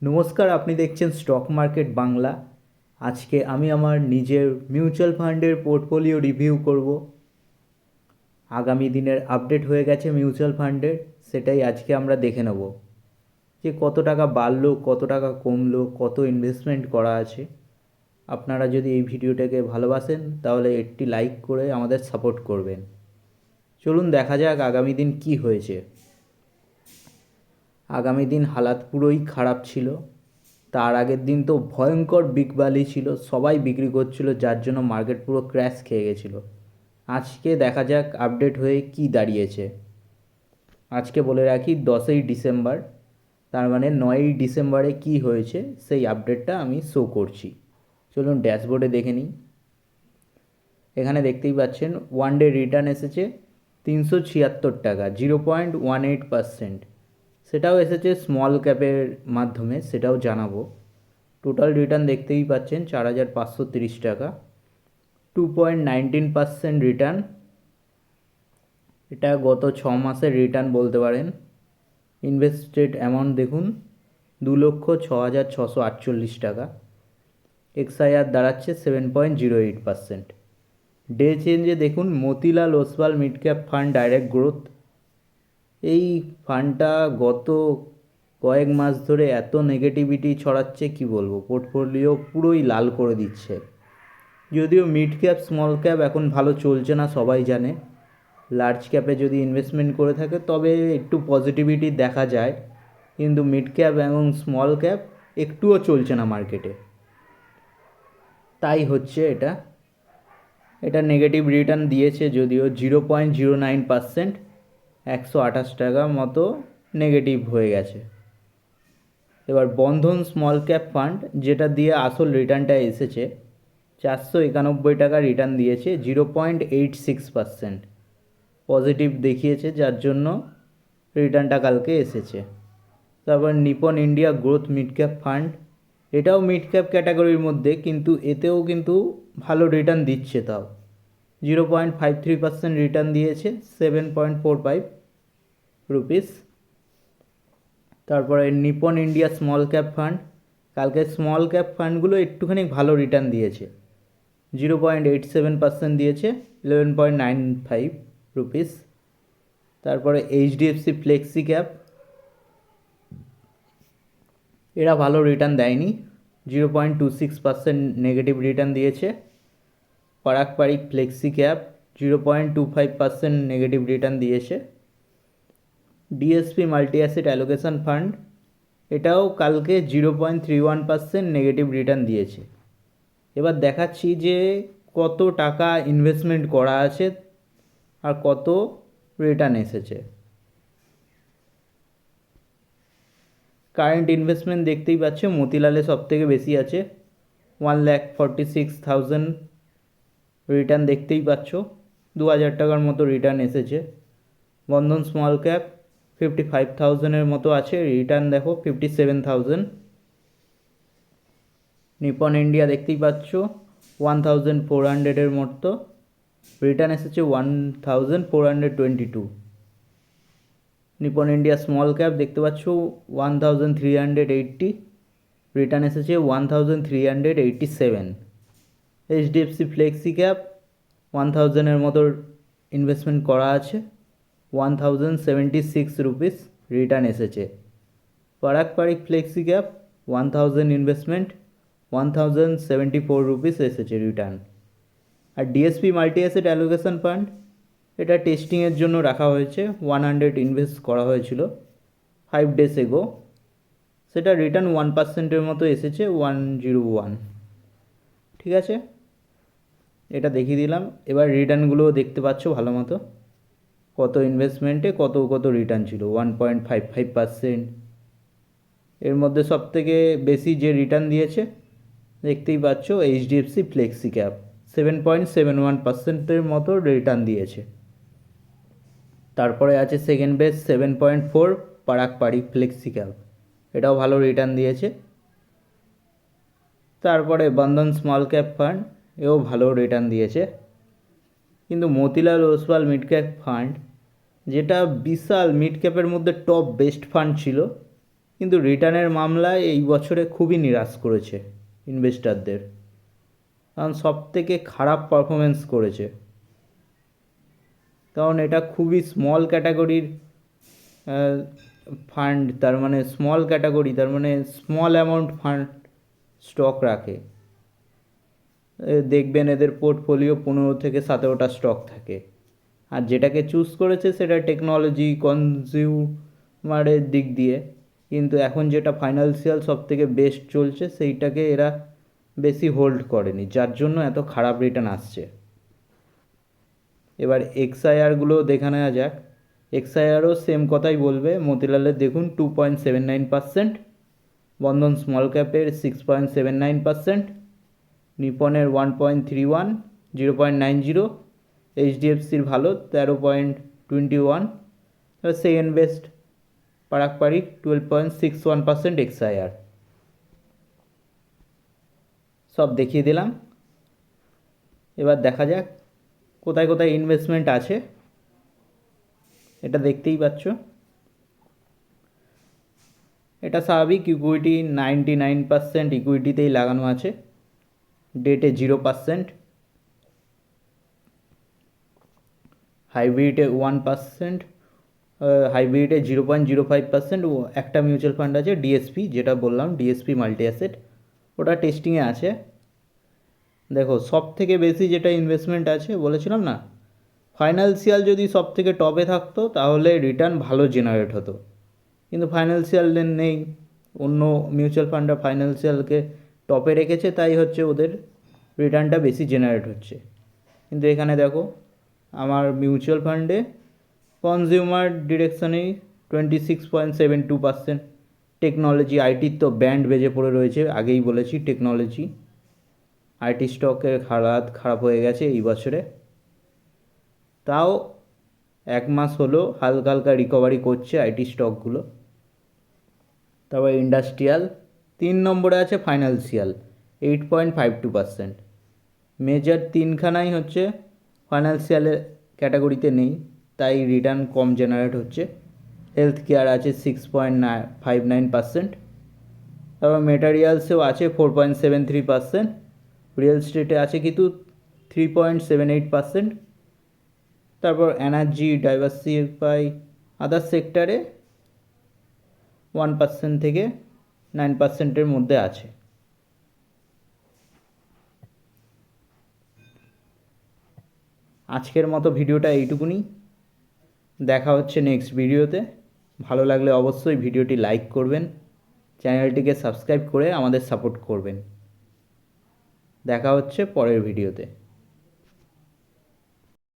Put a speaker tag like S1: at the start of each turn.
S1: নমস্কার, আপনি দেখছেন স্টক মার্কেট বাংলা। আজকে আমি আমার নিজের মিউচুয়াল ফান্ডের পোর্টফোলিও রিভিউ করব। আগামী দিনের আপডেট হয়ে গেছে মিউচুয়াল ফান্ডের, সেটাই আজকে আমরা দেখে নেব যে কত টাকা বাড়লো, কত টাকা কমলো, কত ইনভেস্টমেন্ট করা আছে। আপনারা যদি এই ভিডিওটাকে ভালোবাসেন তাহলে একটি লাইক করে আমাদের সাপোর্ট করবেন। চলুন দেখা যাক আগামী দিন কি হয়েছে। আগামী দিন হালাত পুরোই খারাপ ছিল। তার আগের দিন তো ভয়ঙ্কর বিগ র্যালি ছিল, সবাই বিক্রি করছিল, যার জন্য মার্কেট পুরো ক্র্যাশ খেয়ে গেছিলো। আজকে দেখা যাক আপডেট হয়ে কি দাঁড়িয়েছে। আজকে বলে রাখি 10ই ডিসেম্বর, তার মানে 9ই ডিসেম্বরে কি হয়েছে সেই আপডেটটা আমি শো করছি। চলুন ড্যাশবোর্ডে দেখে নিই। এখানে দেখতেই পাচ্ছেন ওয়ান ডে রিটার্ন এসেছে 376 টাকা, 0.18%। সেটাও এসেছে স্মল ক্যাপের মাধ্যমে, সেটাও জানাবো। টোটাল রিটার্ন দেখতেই পাচ্ছেন 4530 টাকা, 2.19% রিটার্ন। এটা গত 6 মাসের রিটার্ন বলতে পারেন। ইনভেস্টেড অ্যামাউন্ট দেখুন 2,06,648 টাকা। এক্সআইআর দাঁড়াচ্ছে 7.08%। ডে চেঞ্জে দেখুন Motilal Oswal mid cap fund direct growth, এই ফান্ডটা গত কয়েক মাস ধরে এত নেগেটিভিটি ছড়াচ্ছে কি বলবো, পোর্টফোলিও পুরোই লাল করে দিচ্ছে। যদিও মিড ক্যাপ স্মল ক্যাপ এখন ভালো চলছে না, সবাই জানে। লার্জ ক্যাপে যদি ইনভেস্টমেন্ট করে থাকে তবে একটু পজিটিভিটি দেখা যায়, কিন্তু মিড ক্যাপ এবং স্মল ক্যাপ একটুও চলছে না মার্কেটে। তাই হচ্ছে এটা নেগেটিভ রিটার্ন দিয়েছে, যদিও 0.09%, 128 টাকা মতো নেগেটিভ হয়ে গেছে। এবার বন্ধন স্মল ক্যাপ ফান্ড, যেটা দিয়ে আসল রিটার্নটা এসেছে, 491 টাকা রিটার্ন দিয়েছে, 0.86%। পজিটিভ দেখিয়েছে, যার জন্য রিটার্নটা কালকে এসেছে। তারপর Nipon India growth mid cap fund, এটাও মিড ক্যাপ ক্যাটাগরির মধ্যে, কিন্তু এতেও কিন্তু ভালো রিটার্ন দিচ্ছে। তাও 0.53% রিটার্ন দিয়েছে, 7.45 রুপিস। তারপরে Nipon India small cap fund, কালকে স্মল ক্যাপ ফান্ডগুলো একটুখানি ভালো রিটার্ন দিয়েছে, 0.87% দিয়েছে, 11.95 রুপিস। তারপরে এইচডিএফসি ফ্লেক্সি ক্যাপ, এরা ভালো রিটার্ন দেয়নি, 0.26% নেগেটিভ রিটার্ন দিয়েছে। Parag flexi cap 0.25% negative return দিয়েছে। DSP multi asset allocation fund, এটাও কালকে 0.31% নেগেটিভ রিটার্ন দিয়েছে। এবার দেখাচ্ছি যে কত টাকা ইনভেস্টমেন্ট করা আছে আর কত রিটার্ন এসেছে। কারেন্ট ইনভেস্টমেন্ট দেখতেই পাচ্ছে মতিলালে সব থেকে বেশি আছে, 1,46,000 রিটার্ন দেখতেই পাচ্ছ, 2,000 টাকার মতো রিটার্ন এসেছে। বন্ধন স্মল ক্যাপ 55,000-এর মতো আছে, রিটার্ন দেখো 57,000। নিপন ইন্ডিয়া দেখতেই পাচ্ছ 1,400-এর মতো, রিটার্ন এসেছে 1,422। নিপন ইন্ডিয়া স্মল ক্যাপ দেখতে পাচ্ছ 1,380, রিটার্ন এসেছে 1,387। এইচডিএফসি ফ্লেক্সি ক্যাপ 1,000-এর মতো ইনভেস্টমেন্ট করা আছে, 1,076 রুপিস রিটার্ন এসেছে। Parag flexi cap 1,000 investment, 1,074 rupees এসেছে রিটার্ন। আর DSP multi asset allocation fund, এটা টেস্টিংয়ের জন্য রাখা হয়েছে, 100 ইনভেস্ট করা হয়েছিল 5 days এগো, সেটা রিটার্ন 1%-এর মতো এসেছে, 101। ঠিক আছে, এটা দেখিয়ে দিলাম। এবার রিটার্নগুলোও দেখতে পাচ্ছ ভালো মতো, কত ইনভেস্টমেন্টে কত কত রিটার্ন ছিল, 1.55%। এর মধ্যে সবথেকে বেশি যে রিটার্ন দিয়েছে দেখতেই পাচ্ছ এইচডিএফসি ফ্লেক্সি ক্যাপ, 7.71%-এর মতো রিটার্ন দিয়েছে। তারপরে আছে second base 7.4 Parag flexi cap, এটাও ভালো রিটার্ন দিয়েছে। তারপরে বন্ধন স্মল ক্যাপ ফান্ড, এও ভালো রিটার্ন দিয়েছে। কিন্তু Motilal Oswal mid cap fund, যেটা বিশাল মিড ক্যাপের মধ্যে টপ বেস্ট ফান্ড ছিল, কিন্তু রিটার্নের মামলায় এই বছরে খুবই নিরাশ করেছে ইনভেস্টরদের, কারণ সবথেকে খারাপ পারফরমেন্স করেছে। কারণ এটা খুবই স্মল ক্যাটাগরির ফান্ড, তার মানে স্মল ক্যাটাগরি, তার মানে স্মল অ্যামাউন্ট ফান্ড স্টক রাখে। দেখবেন এদের পোর্টফোলিও 15 থেকে 17টা স্টক থাকে, আর যেটাকে চুজ করেছে সেটা টেকনোলজি কনজিউমারের দিক দিয়ে, কিন্তু এখন যেটা ফাইন্যান্সিয়াল সব থেকে বেস্ট চলছে সেইটাকে এরা বেশি হোল্ড করেনি, যার জন্য এত খারাপ রিটার্ন আসছে। এবার এক্সআইআরগুলো দেখে নেওয়া যাক। এক্সআইআরও সেম কথাই বলবে। মতিলালের দেখুন 2.79%, বন্ধন স্মল ক্যাপের 6.79%, নিপনের 1.31, 0.90, এইচডিএফসির ভালো 13.21, সেই ইনভেস্ট পারাকপারিক 12.61% এক্সআইআর। সব দেখিয়ে দিলাম। এবার দেখা যাক কোথায় কোথায় ইনভেস্টমেন্ট আছে। এটা দেখতেই পাচ্ছ, এটা স্বাভাবিক। ইকুইটি 99% ইকুইটিতেই লাগানো আছে, ডেটে 0%, হাইব্রিডে 1%, হাইব্রিডে 0.05%, ও একটা মিউচুয়াল ফান্ড আছে ডিএসপি, যেটা বললাম ডিএসপি মাল্টি অ্যাসেট, ওটা টেস্টিংয়ে আছে। দেখো সব থেকে বেশি যেটা ইনভেস্টমেন্ট আছে বলেছিলাম না, ফাইন্যান্সিয়াল যদি সব থেকে টপে থাকতো তাহলে রিটার্ন ভালো জেনারেট হতো, কিন্তু ফাইন্যান্সিয়াল নেই। অন্য মিউচুয়াল ফান্ডরা ফাইন্যান্সিয়ালকে টপে রেখেছে, তাই হচ্ছে ওদের রিটার্নটা বেশি জেনারেট হচ্ছে। কিন্তু এখানে দেখো আমার মিউচুয়াল ফান্ডে কনজিউমার ডিরেকশনেই 26.72%, টেকনোলজি আইটির তো ব্যান্ড বেজে পড়ে রয়েছে, আগেই বলেছি টেকনোলজি আইটি স্টকের হালাত খারাপ হয়ে গেছে এই বছরে। তাও এক মাস হলো হালকা হালকা রিকভারি করছে আইটি স্টকগুলো। তারপর ইন্ডাস্ট্রিয়াল 3 নম্বরে আছে, ফাইন্যান্সিয়াল 8.52%। মেজর তিনখানাই হচ্ছে ফাইন্যান্সিয়ালের ক্যাটাগরিতে নেই, তাই রিটার্ন কম জেনারেট হচ্ছে। হেলথ কেয়ার আছে 6.59%, তারপর মেটারিয়ালসেও আছে 4.73%, রিয়েল এস্টেটে আছে কিন্তু 3.78%, তারপর এনার্জি ডাইভার্সিফাই আদার সেক্টরে 1% থেকে 9%-এর মধ্যে আছে। আজকের মতো ভিডিওটা এইটুকুনি, দেখা হচ্ছে নেক্সট ভিডিওতে। ভালো লাগলে অবশ্যই ভিডিওটি লাইক করবেন, চ্যানেলটিকে সাবস্ক্রাইব করে আমাদের সাপোর্ট করবেন। দেখা হচ্ছে পরের ভিডিওতে।